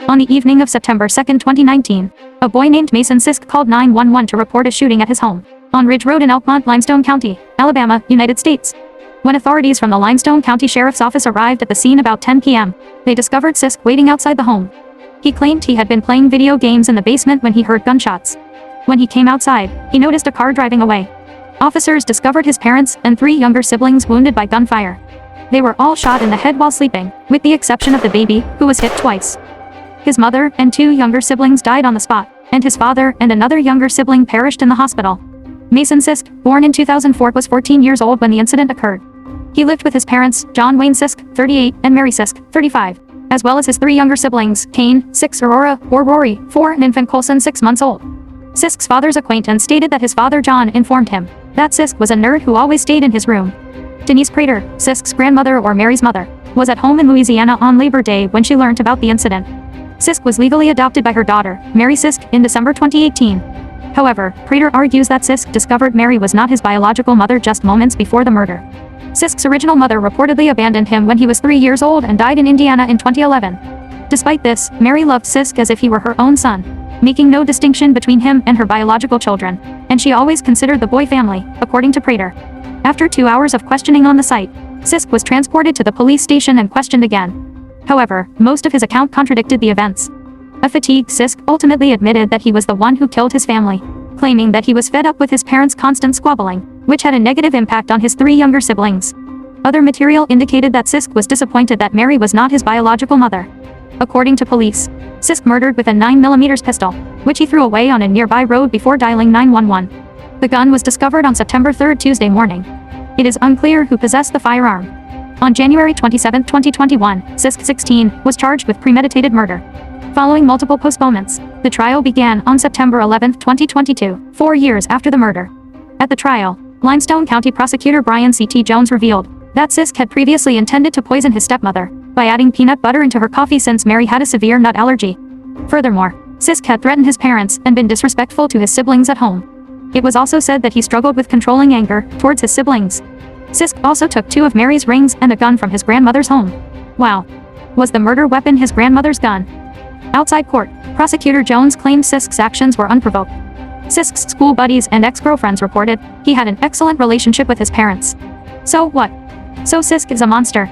On the evening of September 2, 2019, a boy named Mason SISK called 911 to report a shooting at his home on Ridge Road in Elkmont, Limestone County, Alabama, United States. When authorities from the Limestone County Sheriff's Office arrived at the scene about 10 p.m., they discovered SISK waiting outside the home. He claimed he had been playing video games in the basement when he heard gunshots. When he came outside, he noticed a car driving away. Officers discovered his parents and 3 younger siblings wounded by gunfire. They were all shot in the head while sleeping, with the exception of the baby, who was hit twice. His mother and 2 younger siblings died on the spot, and his father and another younger sibling perished in the hospital. Mason SISK, born in 2004, was 14 years old when the incident occurred. He lived with his parents, John Wayne SISK, 38, and Mary SISK, 35, as well as his 3 younger siblings, Kane, 6, Aurora, or Rory, 4, and infant Colson, 6 months old. SISK's father's acquaintance stated that his father John informed him that SISK was a nerd who always stayed in his room. Denise Prater, SISK's grandmother or Mary's mother, was at home in Louisiana on Labor Day when she learned about the incident. SISK was legally adopted by her daughter, Mary SISK, in December 2018. However, Prater argues that SISK discovered Mary was not his biological mother just moments before the murder. SISK's original mother reportedly abandoned him when he was 3 years old and died in Indiana in 2011. Despite this, Mary loved SISK as if he were her own son, making no distinction between him and her biological children, and she always considered the boy family, according to Prater. After 2 hours of questioning on the site, SISK was transported to the police station and questioned again. However, most of his account contradicted the events. A fatigued SISK ultimately admitted that he was the one who killed his family, claiming that he was fed up with his parents' constant squabbling, which had a negative impact on his 3 younger siblings. Other material indicated that SISK was disappointed that Mary was not his biological mother. According to police, SISK murdered with a 9mm pistol, which he threw away on a nearby road before dialing 911. The gun was discovered on September 3, Tuesday morning. It is unclear who possessed the firearm. On January 27, 2021, SISK, 16, was charged with premeditated murder. Following multiple postponements, the trial began on September 11, 2022, 4 years after the murder. At the trial, Limestone County Prosecutor Brian C.T. Jones revealed that SISK had previously intended to poison his stepmother by adding peanut butter into her coffee since Mary had a severe nut allergy. Furthermore, SISK had threatened his parents and been disrespectful to his siblings at home. It was also said that he struggled with controlling anger towards his siblings. SISK also took 2 of Mary's rings and a gun from his grandmother's home. Wow. Was the murder weapon his grandmother's gun? Outside court, Prosecutor Jones claimed SISK's actions were unprovoked. SISK's school buddies and ex-girlfriends reported he had an excellent relationship with his parents. So what? So SISK is a monster.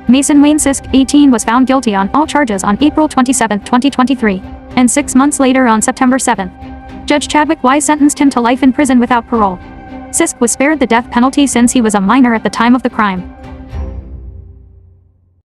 Mason Wayne SISK, 18, was found guilty on all charges on April 27, 2023, and 6 months later on September 7. Judge Chadwick Wise sentenced him to life in prison without parole. SISK was spared the death penalty since he was a minor at the time of the crime.